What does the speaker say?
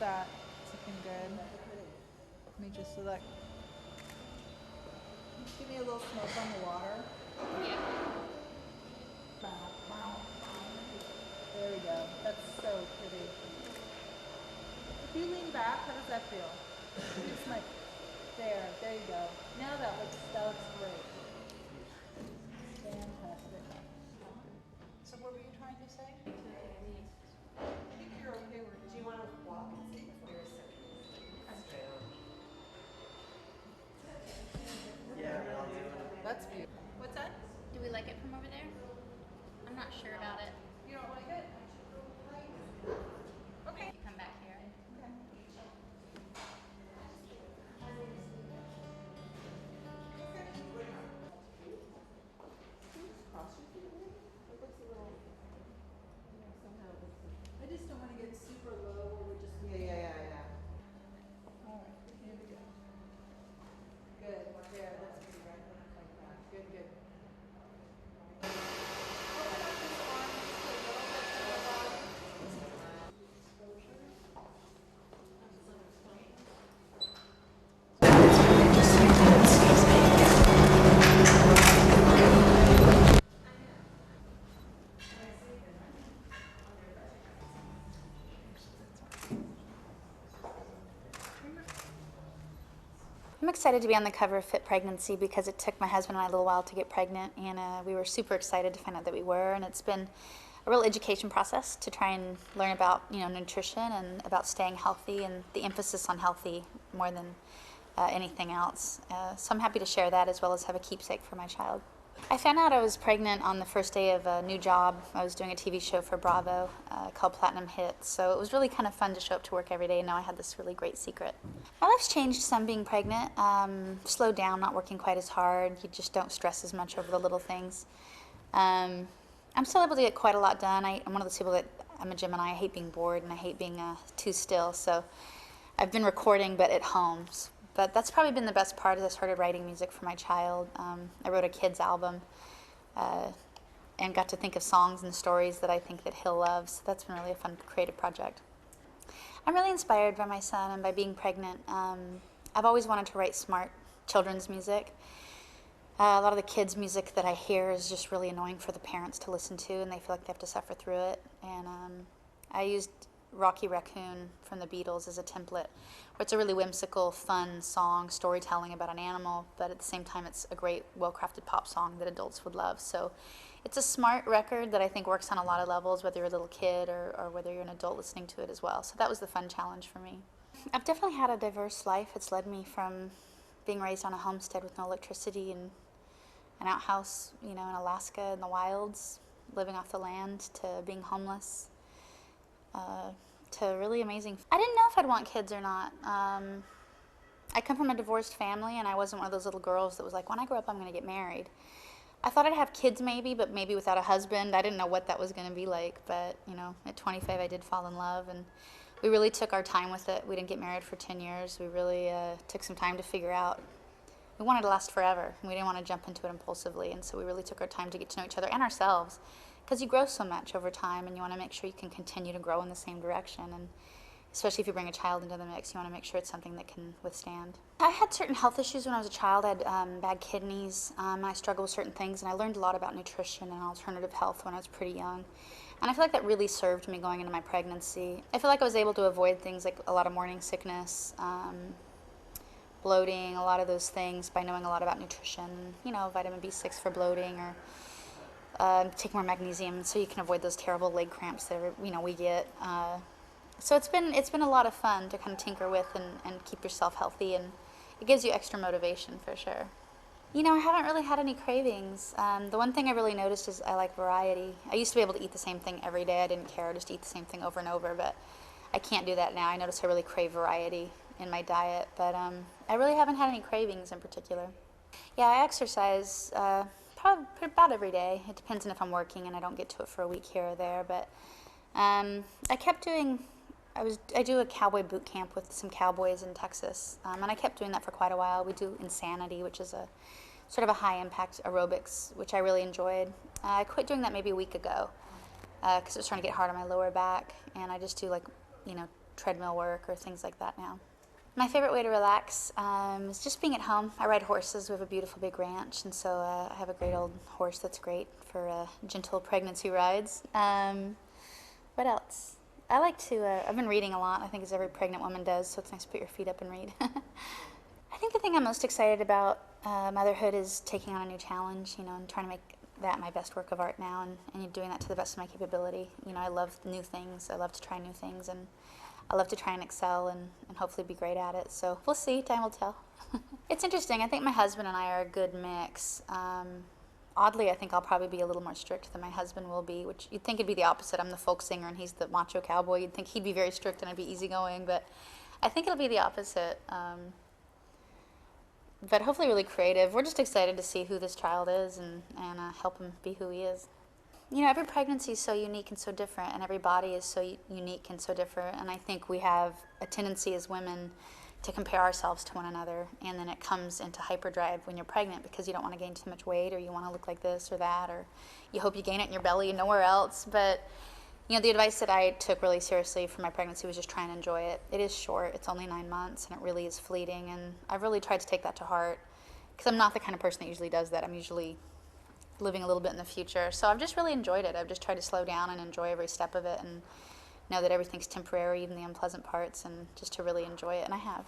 that? It's looking good. Let me just select. Give me a little smoke on the water. There we go. That's so pretty. If you lean back, how does that feel? Just like there. There you go. Now that looks great. Fantastic. So what were you trying to say? I think you're okay with it. Do you want to walk and see before you're sitting? Yeah, I'll do it. That's beautiful. What's that? Do we like it from over there? I'm not sure about it. You don't like it? Okay. You come back here. Okay. I just don't want to get super low or we just. Yeah. All right, here we go. Good. There, that's good, right? Like that. Good. Open up this arm just a little bit to the bottom. Exposure. I'm excited to be on the cover of Fit Pregnancy because it took my husband and I a little while to get pregnant, and we were super excited to find out that we were, and it's been a real education process to try and learn about nutrition and about staying healthy and the emphasis on healthy more than anything else. So I'm happy to share that as well as have a keepsake for my child. I found out I was pregnant on the first day of a new job. I was doing a TV show for Bravo called Platinum Hits, so it was really kind of fun to show up to work every day and now I had this really great secret. My life's changed some being pregnant. Slowed down, not working quite as hard. You just don't stress as much over the little things. I'm still able to get quite a lot done. I'm one of those people that, I'm a Gemini, I hate being bored and I hate being too still, so I've been recording but at home. But that's probably been the best part as I started writing music for my child. I wrote a kid's album and got to think of songs and stories that I think that he'll love. So that's been really a fun creative project. I'm really inspired by my son and by being pregnant. I've always wanted to write smart children's music. A lot of the kids' music that I hear is just really annoying for the parents to listen to, and they feel like they have to suffer through it. And I used Rocky Raccoon from the Beatles as a template, where it's a really whimsical, fun song, storytelling about an animal, but at the same time it's a great, well-crafted pop song that adults would love. So it's a smart record that I think works on a lot of levels, whether you're a little kid or whether you're an adult listening to it as well. So that was the fun challenge for me. I've definitely had a diverse life. It's led me from being raised on a homestead with no electricity and an outhouse, in Alaska in the wilds, living off the land, to being homeless, to really amazing. I didn't know if I'd want kids or not. I come from a divorced family, and I wasn't one of those little girls that was like, when I grow up, I'm going to get married. I thought I'd have kids maybe, but maybe without a husband. I didn't know what that was going to be like, but, at 25, I did fall in love, and we really took our time with it. We didn't get married for 10 years. We really took some time to figure out. We wanted to last forever, and we didn't want to jump into it impulsively, and so we really took our time to get to know each other and ourselves, because you grow so much over time, and you want to make sure you can continue to grow in the same direction, and especially if you bring a child into the mix, you want to make sure it's something that can withstand. I had certain health issues when I was a child. I had bad kidneys, and I struggled with certain things, and I learned a lot about nutrition and alternative health when I was pretty young, and I feel like that really served me going into my pregnancy. I feel like I was able to avoid things like a lot of morning sickness, bloating, a lot of those things by knowing a lot about nutrition, vitamin B6 for bloating, or take more magnesium so you can avoid those terrible leg cramps that we get. So it's been a lot of fun to kind of tinker with and keep yourself healthy, and it gives you extra motivation for sure. I haven't really had any cravings. The one thing I really noticed is I like variety. I used to be able to eat the same thing every day. I didn't care, just eat the same thing over and over, but I can't do that now. I notice I really crave variety in my diet, but I really haven't had any cravings in particular. Yeah, I exercise probably about every day. It depends on if I'm working and I don't get to it for a week here or there, but I kept doing, I do a cowboy boot camp with some cowboys in Texas, and I kept doing that for quite a while. We do Insanity, which is a sort of a high-impact aerobics, which I really enjoyed. I quit doing that maybe a week ago because it was starting to get hard on my lower back, and I just do treadmill work or things like that now. My favorite way to relax is just being at home. I ride horses. We have a beautiful big ranch, and so I have a great old horse that's great for gentle pregnancy rides. What else? I like to, I've been reading a lot, I think as every pregnant woman does, so it's nice to put your feet up and read. I think the thing I'm most excited about motherhood is taking on a new challenge, and trying to make that my best work of art now, and doing that to the best of my capability. I love new things. I love to try new things, and I love to try and excel and hopefully be great at it. So we'll see. Time will tell. It's interesting. I think my husband and I are a good mix. Oddly, I think I'll probably be a little more strict than my husband will be, which you'd think it'd be the opposite. I'm the folk singer and he's the macho cowboy. You'd think he'd be very strict and I'd be easygoing, but I think it'll be the opposite. But hopefully really creative. We're just excited to see who this child is and help him be who he is. Every pregnancy is so unique and so different, and every body is so unique and so different, and I think we have a tendency as women to compare ourselves to one another, and then it comes into hyperdrive when you're pregnant because you don't want to gain too much weight, or you want to look like this or that, or you hope you gain it in your belly and nowhere else. But the advice that I took really seriously for my pregnancy was just try and enjoy it. It is short. It's only 9 months, and it really is fleeting, and I've really tried to take that to heart because I'm not the kind of person that usually does that. I'm usually living a little bit in the future. So I've just really enjoyed it. I've just tried to slow down and enjoy every step of it and know that everything's temporary, even the unpleasant parts, and just to really enjoy it, and I have.